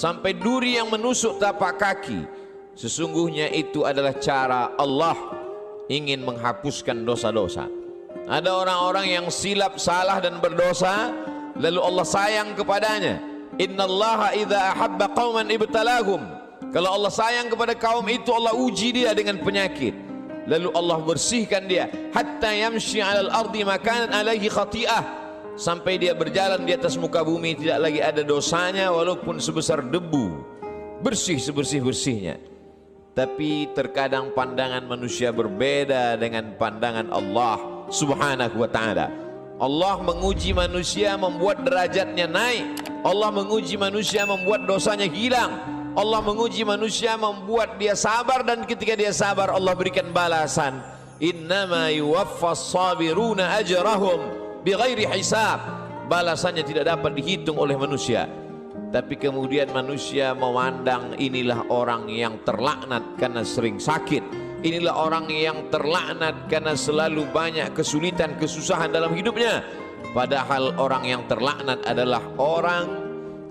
sampai duri yang menusuk tapak kaki, sesungguhnya itu adalah cara Allah ingin menghapuskan dosa-dosa. Ada orang-orang yang silap, salah dan berdosa, lalu Allah sayang kepadanya. Innallaha idza ahabba qauman ibtalahum. Kalau Allah sayang kepada kaum itu, Allah uji dia dengan penyakit, lalu Allah bersihkan dia hatta yamshi 'alal ardi makanan alaihi khati'ah, sampai dia berjalan di atas muka bumi tidak lagi ada dosanya walaupun sebesar debu, bersih sebersih-bersihnya. Tapi terkadang pandangan manusia berbeda dengan pandangan Allah Subhanahu wa ta'ala. Allah menguji manusia membuat derajatnya naik. Allah menguji manusia membuat dosanya hilang. Allah menguji manusia membuat dia sabar, dan ketika dia sabar Allah berikan balasan. Innama yuwaffas sabiruna ajrahum bighairi hisab. Balasannya tidak dapat dihitung oleh manusia. Tapi kemudian manusia memandang inilah orang yang terlaknat karena sering sakit, inilah orang yang terlaknat karena selalu banyak kesulitan, kesusahan dalam hidupnya. Padahal orang yang terlaknat adalah orang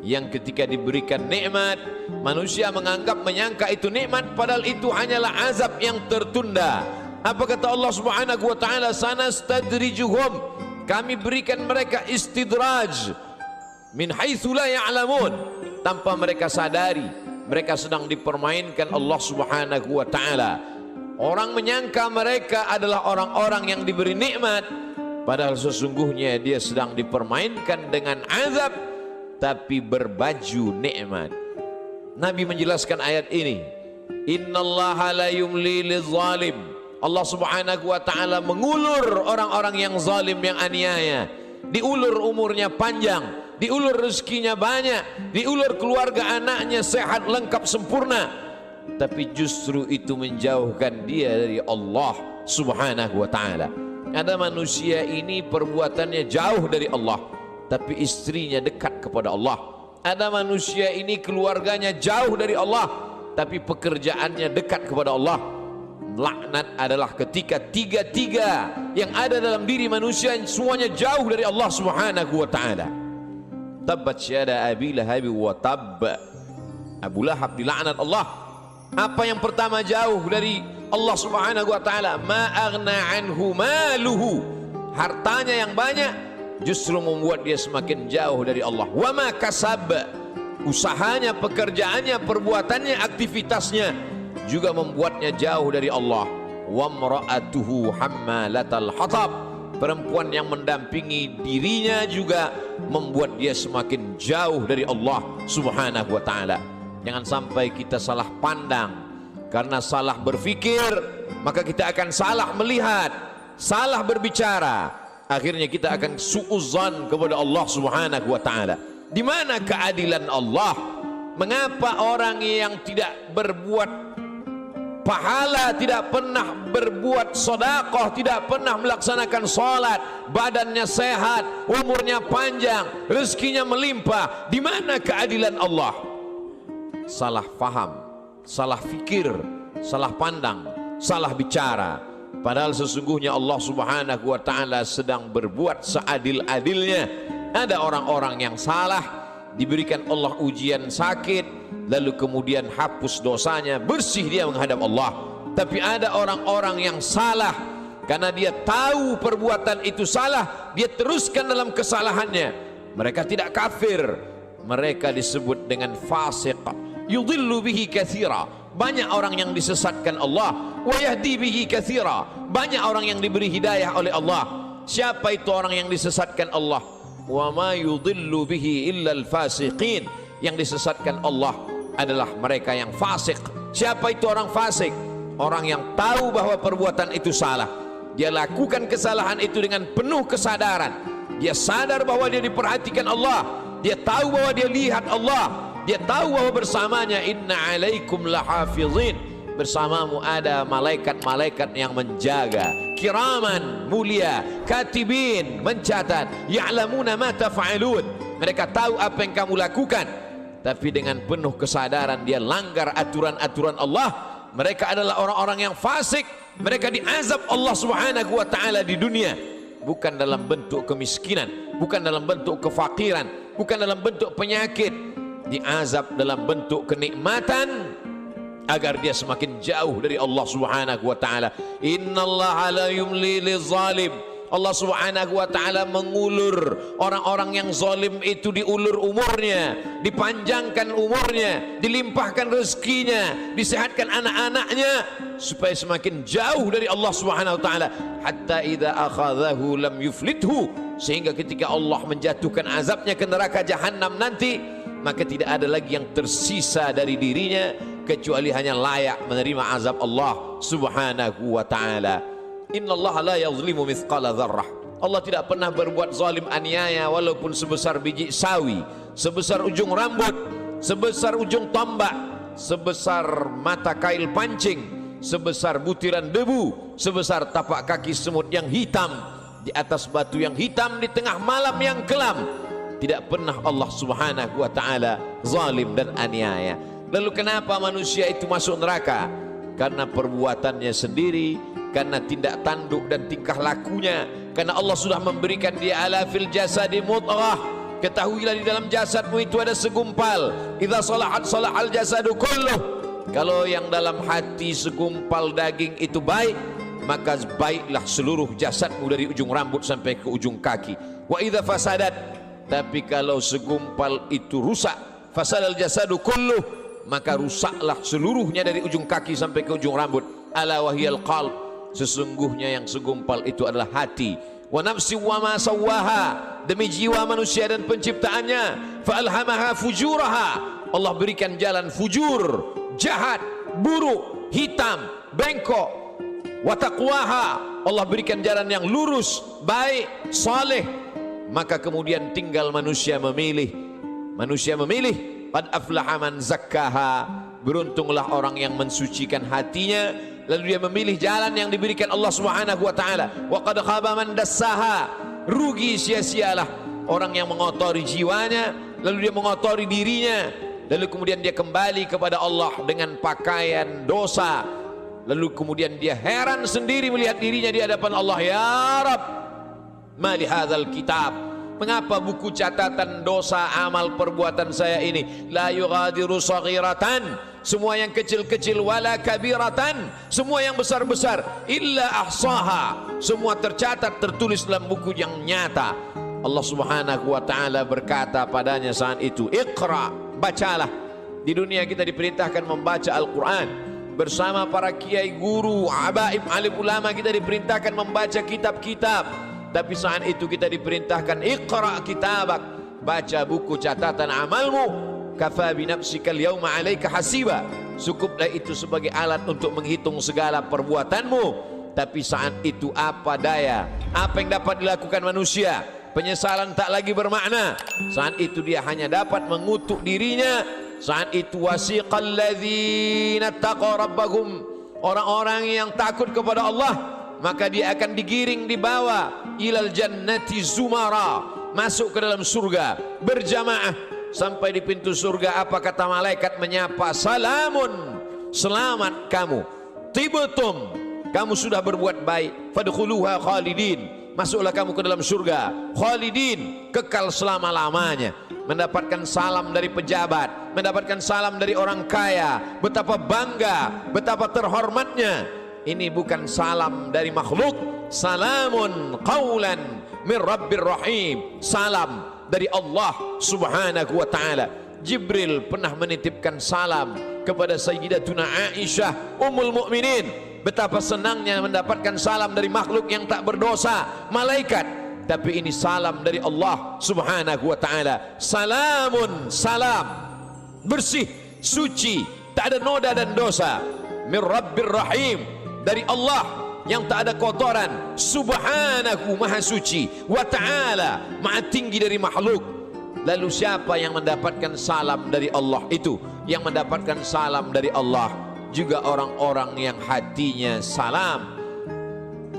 yang ketika diberikan nikmat, manusia menyangka itu nikmat, padahal itu hanyalah azab yang tertunda. Apa kata Allah Subhanahu wa ta'ala? Sanastadrijuhum, kami berikan mereka istidraj min haitsu la ya'lamun, tanpa mereka sadari mereka sedang dipermainkan Allah Subhanahu wa ta'ala. Orang menyangka mereka adalah orang-orang yang diberi nikmat, padahal sesungguhnya dia sedang dipermainkan dengan azab tapi berbaju nikmat. Nabi menjelaskan ayat ini, innallaha la yumli lizalim. Allah Subhanahu wa ta'ala mengulur orang-orang yang zalim, yang aniaya. Diulur umurnya panjang, diulur rezekinya banyak, diulur keluarga anaknya sehat, lengkap, sempurna, tapi justru itu menjauhkan dia dari Allah Subhanahu wa ta'ala. Ada manusia ini perbuatannya jauh dari Allah, tapi istrinya dekat kepada Allah. Ada manusia ini keluarganya jauh dari Allah, tapi pekerjaannya dekat kepada Allah. Laknat adalah ketika tiga-tiga yang ada dalam diri manusia semuanya jauh dari Allah Subhanahu wa ta'ala. Tabbat syada Abi Lahab wa tabb. Abu Lahab dilaknat Allah. Apa yang pertama jauh dari Allah Subhanahu wa ta'ala? Ma aghna anhu maluhu. Hartanya yang banyak justru membuat dia semakin jauh dari Allah. Wa ma kasab. Usahanya, pekerjaannya, perbuatannya, aktivitasnya juga membuatnya jauh dari Allah. Wa mra'atuhu hammalatal hatab. Perempuan yang mendampingi dirinya juga membuat dia semakin jauh dari Allah Subhanahu wa ta'ala. Jangan sampai kita salah pandang. Karena salah berfikir, maka kita akan salah melihat, salah berbicara. Akhirnya kita akan su'uzzan kepada Allah Subhanahu wa ta'ala. Di mana keadilan Allah? Mengapa orang yang tidak berbuat pahala, tidak pernah berbuat sedekah, tidak pernah melaksanakan salat, badannya sehat, umurnya panjang, rezekinya melimpah? Di mana keadilan Allah? Salah faham, salah fikir, salah pandang, salah bicara. Padahal sesungguhnya Allah Subhanahu wa ta'ala sedang berbuat seadil-adilnya. Ada orang-orang yang salah, diberikan Allah ujian sakit, lalu kemudian hapus dosanya, bersih dia menghadap Allah. Tapi ada orang-orang yang salah, karena dia tahu perbuatan itu salah, dia teruskan dalam kesalahannya. Mereka tidak kafir, mereka disebut dengan fasik. Yudhillu bihi katsira. Banyak orang yang disesatkan Allah. Wa yahdi bihi katsira. Banyak orang yang diberi hidayah oleh Allah. Siapa itu orang yang disesatkan Allah? Wa ma yudhillu bihi illa al-fasiqin. Yang disesatkan Allah adalah mereka yang fasik. Siapa itu orang fasik? Orang yang tahu bahwa perbuatan itu salah, dia lakukan kesalahan itu dengan penuh kesadaran. Dia sadar bahwa dia diperhatikan Allah, dia tahu bahwa dia lihat Allah, dia tahu bahwa bersamanya inna alaikum lahafizin, bersamamu ada malaikat-malaikat yang menjaga, kiraman, mulia, katibin, mencatat, ya'lamuna ma taf'alun. Mereka tahu apa yang kamu lakukan. Tapi dengan penuh kesadaran dia langgar aturan-aturan Allah. Mereka adalah orang-orang yang fasik. Mereka diazab Allah Subhanahu wa ta'ala di dunia, bukan dalam bentuk kemiskinan, bukan dalam bentuk kefakiran, bukan dalam bentuk penyakit. diazab dalam bentuk kenikmatan agar dia semakin jauh dari Allah Subhanahu wa taala. Innallaha la yumli lizalim. Allah Subhanahu wa taala mengulur orang-orang yang zalim itu, diulur umurnya, dipanjangkan umurnya, dilimpahkan rezekinya, disehatkan anak-anaknya supaya semakin jauh dari Allah Subhanahu wa taala. Hatta idza akhadhahu lam yuflithu, sehingga ketika Allah menjatuhkan azabnya ke neraka jahanam nanti, maka tidak ada lagi yang tersisa dari dirinya kecuali hanya layak menerima azab Allah Subhanahu wa taala. Innallaha la yazlimu mithqala dzarrah. Allah tidak pernah berbuat zalim aniaya walaupun sebesar biji sawi, sebesar ujung rambut, sebesar ujung tombak, sebesar mata kail pancing, sebesar butiran debu, sebesar tapak kaki semut yang hitam di atas batu yang hitam di tengah malam yang kelam. Tidak pernah Allah Subhanahu wa taala zalim dan aniaya. Lalu kenapa manusia itu masuk neraka? Karena perbuatannya sendiri, karena tindak tanduk dan tingkah lakunya. Karena Allah sudah memberikan dia ala fil jasadi mudghah. Ketahuilah di dalam jasadmu itu ada segumpal. Idza salahat salahal jasadu kulluh. Kalau yang dalam hati segumpal daging itu baik, maka baiklah seluruh jasadmu dari ujung rambut sampai ke ujung kaki. Wa idza fasadat, tapi kalau segumpal itu rusak, fasadal jasadu kulluh, maka rusaklah seluruhnya dari ujung kaki sampai ke ujung rambut. Ala wahyal qalb, sesungguhnya yang segumpal itu adalah hati. Wa nafsi wa ma sawwaha, demi jiwa manusia dan penciptaannya. Fa alhamaha fujuraha, Allah berikan jalan fujur, jahat, buruk, hitam, bengkok. Wa taqwaha, Allah berikan jalan yang lurus, baik, saleh. Maka kemudian tinggal manusia memilih. Manusia memilih. Qad aflaha man zakkaha, beruntunglah orang yang mensucikan hatinya, lalu dia memilih jalan yang diberikan Allah Subhanahu wa taala. Wa qad khaba man dassaha, rugi sia-sialah orang yang mengotori jiwanya, lalu dia mengotori dirinya, lalu kemudian dia kembali kepada Allah dengan pakaian dosa, lalu kemudian dia heran sendiri melihat dirinya di hadapan Allah. Ya Rabb, ma li hadzal kitab, mengapa buku catatan dosa amal perbuatan saya ini la yughadiru saghiratan, semua yang kecil-kecil, wala kabiratan, semua yang besar-besar, illa ahsaha, semua tercatat tertulis dalam buku yang nyata. Allah Subhanahu wa taala berkata padanya saat itu, Iqra, bacalah. Di dunia kita diperintahkan membaca Al-Quran bersama para kiai, guru, abaib, alim ulama, kita diperintahkan membaca kitab-kitab. Tapi saat itu kita diperintahkan Iqra kitabak, baca buku catatan amalmu. Kafa bi nafsika al-yawma 'alaika hasiba, cukuplah itu sebagai alat untuk menghitung segala perbuatanmu. Tapi saat itu apa daya, apa yang dapat dilakukan manusia? Penyesalan tak lagi bermakna. Saat itu dia hanya dapat mengutuk dirinya. Saat itu wasiqal ladzina taqaw rabbahum, orang-orang yang takut kepada Allah, maka dia akan digiring, dibawa ilal jannati zumara, masuk ke dalam surga berjamaah. Sampai di pintu surga, apa kata malaikat menyapa? Salamun, selamat kamu, tibtum, kamu sudah berbuat baik, fadkhuluha khalidin, masuklah kamu ke dalam surga khalidin, kekal selama-lamanya. Mendapatkan salam dari pejabat, mendapatkan salam dari orang kaya, betapa bangga, betapa terhormatnya. Ini bukan salam dari makhluk. Salamun qawlan min rabbir rahim, salam dari Allah Subhanahu wa taala. Jibril pernah menitipkan salam kepada Sayyidatuna Aisyah Ummul Mukminin. Betapa senangnya mendapatkan salam dari makhluk yang tak berdosa, malaikat. Tapi ini salam dari Allah Subhanahu wa taala. Salamun, salam, bersih, suci, tak ada noda dan dosa. Min rabbir rahim, dari Allah yang tak ada kotoran, subhanahu, maha suci, wa ta'ala, maha tinggi dari makhluk. Lalu siapa yang mendapatkan salam dari Allah itu? Yang mendapatkan salam dari Allah juga orang-orang yang hatinya salam.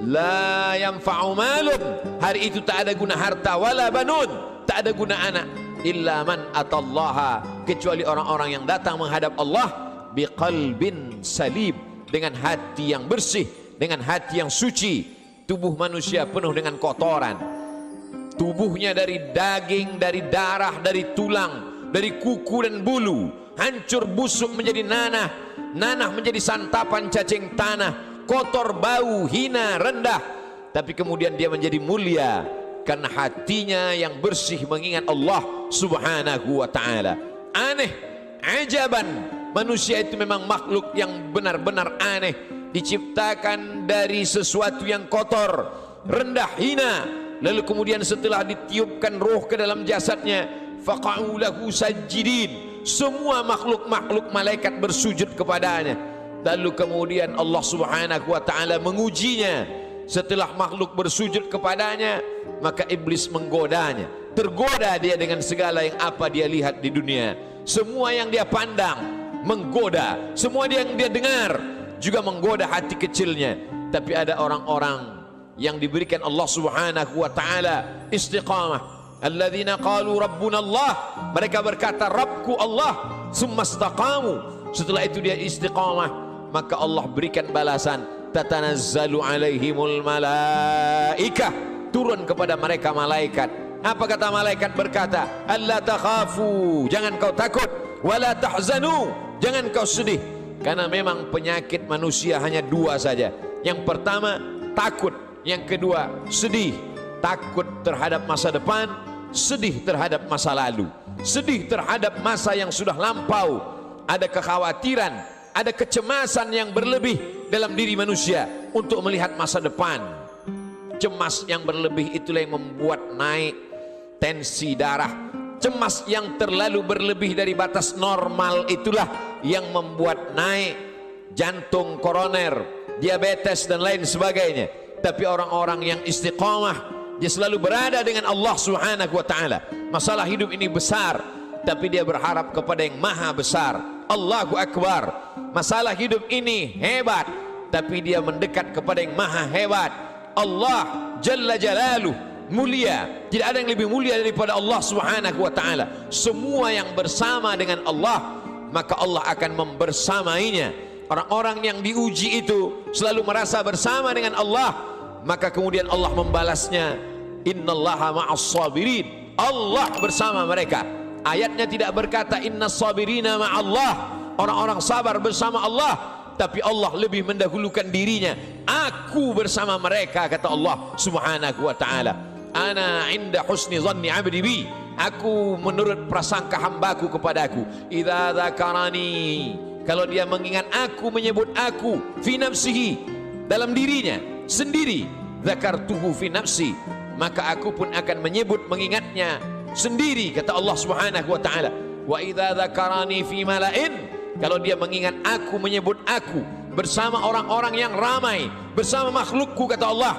La yanfa'u malun, hari itu tak ada guna harta, wala banun, tak ada guna anak, illa man atallaha, kecuali orang-orang yang datang menghadap Allah biqalbin salim, dengan hati yang bersih, dengan hati yang suci. Tubuh manusia penuh dengan kotoran. Tubuhnya dari daging, dari darah, dari tulang, dari kuku dan bulu, hancur busuk menjadi nanah, nanah menjadi santapan cacing tanah, kotor, bau, hina, rendah. Tapi kemudian dia menjadi mulia karena hatinya yang bersih mengingat Allah subhanahu wa ta'ala. Aneh, ajaban, manusia itu memang makhluk yang benar-benar aneh, diciptakan dari sesuatu yang kotor, rendah, hina. Lalu kemudian setelah ditiupkan roh ke dalam jasadnya, faqa'u lahu sajidin, semua makhluk-makhluk malaikat bersujud kepadanya. Lalu kemudian Allah subhanahu wa ta'ala mengujinya. Setelah makhluk bersujud kepadanya, maka iblis menggodanya. Tergoda dia dengan segala yang apa dia lihat di dunia. Semua yang dia pandang menggoda, semua yang dia dengar juga menggoda hati kecilnya. Tapi ada orang-orang yang diberikan Allah subhanahu wa ta'ala istiqamah. Alladzina qalu rabbuna Allah, mereka berkata Rabbku Allah, summa istaqamu, setelah itu dia istiqamah, maka Allah berikan balasan, tatanazzalu alaihimul malaikah, turun kepada mereka malaikat. Apa kata malaikat? Berkata, alla takhafu, jangan kau takut, wala tahzanu, jangan kau sedih. Karena memang penyakit manusia hanya dua saja. Yang pertama takut, yang kedua sedih. Takut terhadap masa depan, sedih terhadap masa lalu, sedih terhadap masa yang sudah lampau. Ada kekhawatiran, ada kecemasan yang berlebih dalam diri manusia untuk melihat masa depan. Cemas yang berlebih itulah yang membuat naik tensi darah. Cemas yang terlalu berlebih dari batas normal itulah yang membuat naik jantung koroner, diabetes dan lain sebagainya. Tapi orang-orang yang istiqamah, dia selalu berada dengan Allah subhanahu wa ta'ala. Masalah hidup ini besar, tapi dia berharap kepada yang maha besar, Allahu Akbar. Masalah hidup ini hebat, tapi dia mendekat kepada yang maha hebat, Allah Jalla Jalaluh, mulia. Tidak ada yang lebih mulia daripada Allah subhanahu wa ta'ala. Semua yang bersama dengan Allah, maka Allah akan membersamainya. Orang-orang yang diuji itu selalu merasa bersama dengan Allah, maka kemudian Allah membalasnya, innallaha ma'as sabirin, Allah bersama mereka. Ayatnya tidak berkata innas sabirina ma'allah, orang-orang sabar bersama Allah, tapi Allah lebih mendahulukan dirinya. Aku bersama mereka, kata Allah subhanahu wa ta'ala. Ana inda husni zanni abdi bi, aku menurut prasangka hambaku kepadaku. Idza dzakarani, kalau dia mengingat aku, menyebut aku, fi nafsihi, dalam dirinya sendiri, dzakartuhu fi nafsi, maka aku pun akan menyebut, mengingatnya sendiri, kata Allah subhanahu wa ta'ala. Wa idza dzakarani fi mala'in, kalau dia mengingat aku, menyebut aku bersama orang-orang yang ramai, bersama makhlukku, kata Allah,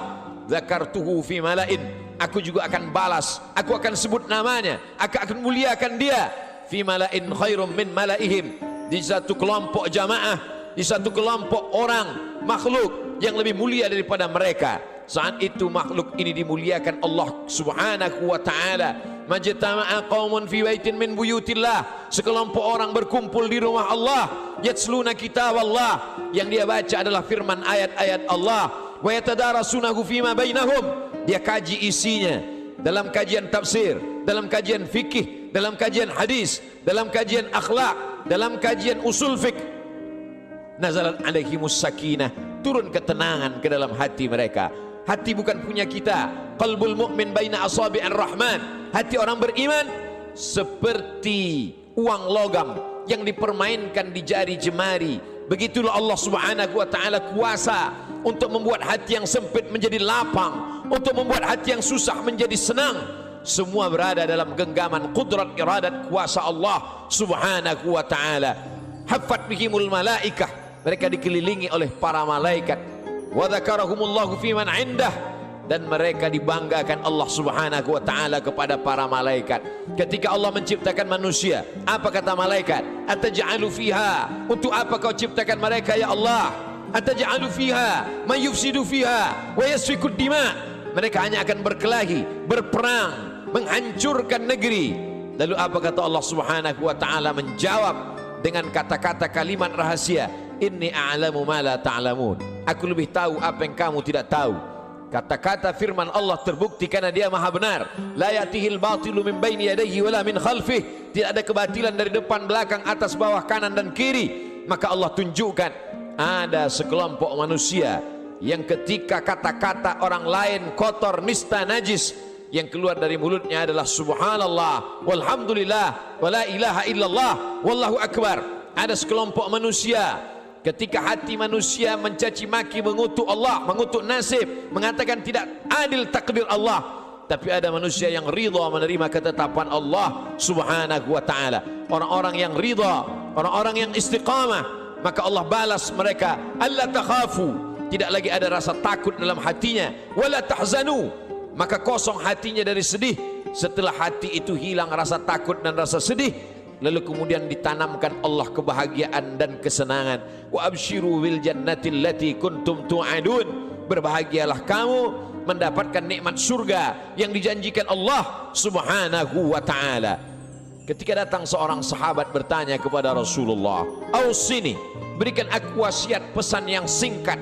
dzakartuhu fi mala'in, aku juga akan balas, aku akan sebut namanya, aku akan muliakan dia, fi mala'in khairum min mala'ihim, di satu kelompok jamaah, di satu kelompok orang makhluk yang lebih mulia daripada mereka. Saat itu makhluk ini dimuliakan Allah subhanahu wa ta'ala. Majtama'a qaumun fi baitin min buyutillah, sekelompok orang berkumpul di rumah Allah, yatsluna kitab Allah, yang dia baca adalah firman ayat-ayat Allah, wa yatadarasunahu fima bainahum, dia kaji isinya dalam kajian tafsir, dalam kajian fikih, dalam kajian hadis, dalam kajian akhlak, dalam kajian usul fiqh. Nazalat alaihimus sakinah, turun ketenangan ke dalam hati mereka. Hati bukan punya kita. Qalbul mu'min baina asabi'ir rahman, hati orang beriman seperti uang logam yang dipermainkan di jari jemari. Begitulah Allah subhanahu wa ta'ala kuasa untuk membuat hati yang sempit menjadi lapang, untuk membuat hati yang susah menjadi senang. Semua berada dalam genggaman qudrat iradat kuasa Allah subhanahu wa ta'ala. Haffat bihimul malaikah, mereka dikelilingi oleh para malaikat. Wa dzakarahumullahu fi man indah, dan mereka dibanggakan Allah subhanahu wa ta'ala kepada para malaikat. Ketika Allah menciptakan manusia, apa kata malaikat? Ataj'alu fiha, untuk apa kau ciptakan mereka ya Allah? Ataj'alu fiha man yufsidu fiha wa yasfikud dima, mereka hanya akan berkelahi, berperang, menghancurkan negeri. Lalu apa kata Allah subhanahu wa ta'ala? Menjawab dengan kata-kata kalimat rahasia, inni a'lamu ma la ta'lamun, aku lebih tahu apa yang kamu tidak tahu. Kata-kata firman Allah terbukti karena dia maha benar. La yatihil batilu min baini yadayhi wala min khalfih, tidak ada kebatilan dari depan, belakang, atas, bawah, kanan dan kiri. Maka Allah tunjukkan ada sekelompok manusia yang ketika kata-kata orang lain kotor, nista, najis, yang keluar dari mulutnya adalah subhanallah, walhamdulillah, wala ilaha illallah, wallahu akbar. Ada sekelompok manusia ketika hati manusia mencaci maki, mengutuk Allah, mengutuk nasib, mengatakan tidak adil takdir Allah, tapi ada manusia yang ridha menerima ketetapan Allah subhanahu wa ta'ala. Orang-orang yang ridha, orang-orang yang istiqamah, maka Allah balas mereka, alla takhafu, tidak lagi ada rasa takut dalam hatinya, wala tahzanu, maka kosong hatinya dari sedih. Setelah hati itu hilang rasa takut dan rasa sedih, lalu kemudian ditanamkan Allah kebahagiaan dan kesenangan. Wa abshiru bil jannati allati kuntum tu'adun, berbahagialah kamu mendapatkan nikmat surga yang dijanjikan Allah subhanahu wa ta'ala. Ketika datang seorang sahabat bertanya kepada Rasulullah, "Ausini, berikan aku wasiat pesan yang singkat.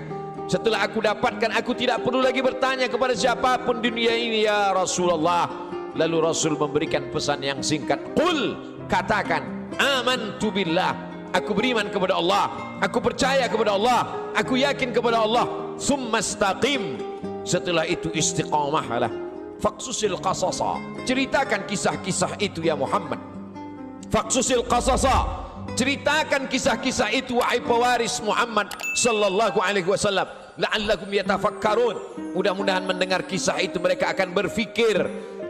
Setelah aku dapatkan, aku tidak perlu lagi bertanya kepada siapapun di dunia ini ya Rasulullah." Lalu Rasul memberikan pesan yang singkat, "Qul," katakan, "amantu billah, aku beriman kepada Allah, aku percaya kepada Allah, aku yakin kepada Allah. Tsumma istaqim, setelah itu istiqamahlah. Faqsusil qasasa, ceritakan kisah-kisah itu ya Muhammad. Faqsusil qasasa, ceritakan kisah-kisah itu wahai pewaris Muhammad sallallahu alaihi wasallam. La'allakum yatafakkarun, mudah-mudahan mendengar kisah itu mereka akan berfikir.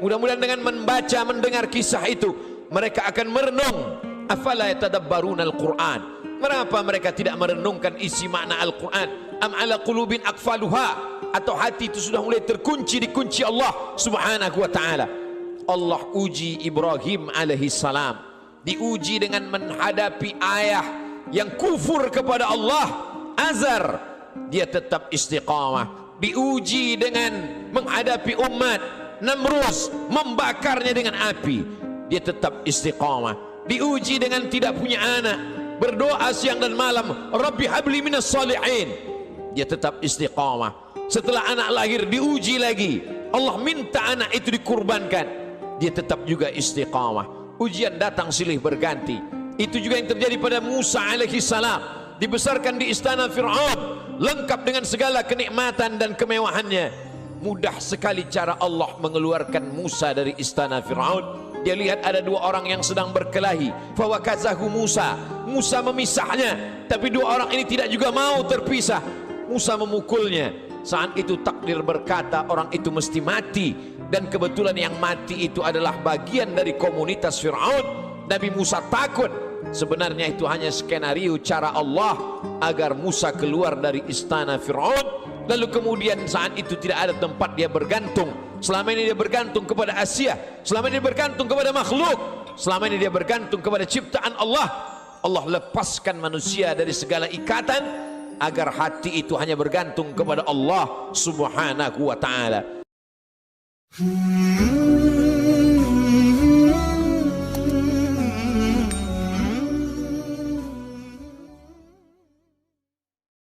Mudah-mudahan dengan membaca, mendengar kisah itu mereka akan merenung. Afala yatadabbaruna al-Qur'an, mengapa mereka tidak merenungkan isi makna Al-Quran? Am ala qulubin aqfaluha, atau hati itu sudah mulai terkunci dikunci Allah subhanahu wa ta'ala. Allah uji Ibrahim alaihi salam, diuji dengan menghadapi ayah yang kufur kepada Allah, Azar, dia tetap istiqamah. Diuji dengan menghadapi umat Namrus, membakarnya dengan api, dia tetap istiqamah. Diuji dengan tidak punya anak, berdoa siang dan malam, Rabbi habli minas salihin, dia tetap istiqamah. Setelah anak lahir diuji lagi, Allah minta anak itu dikurbankan, dia tetap juga istiqamah. Ujian datang silih berganti. Itu juga yang terjadi pada Musa alaihi salam, dibesarkan di istana Fir'aun, lengkap dengan segala kenikmatan dan kemewahannya. Mudah sekali cara Allah mengeluarkan Musa dari istana Fir'aun. Dia lihat ada dua orang yang sedang berkelahi, fawakazahu Musa, Musa memisahnya, tapi dua orang ini tidak juga mau terpisah. Musa memukulnya. Saat itu takdir berkata orang itu mesti mati, dan kebetulan yang mati itu adalah bagian dari komunitas Fir'aun. Nabi Musa takut. Sebenarnya itu hanya skenario cara Allah agar Musa keluar dari istana Fir'aun. Lalu kemudian saat itu tidak ada tempat dia bergantung. Selama ini dia bergantung kepada Asia, selama ini dia bergantung kepada makhluk, selama ini dia bergantung kepada ciptaan Allah. Allah lepaskan manusia dari segala ikatan agar hati itu hanya bergantung kepada Allah subhanahu wa ta'ala.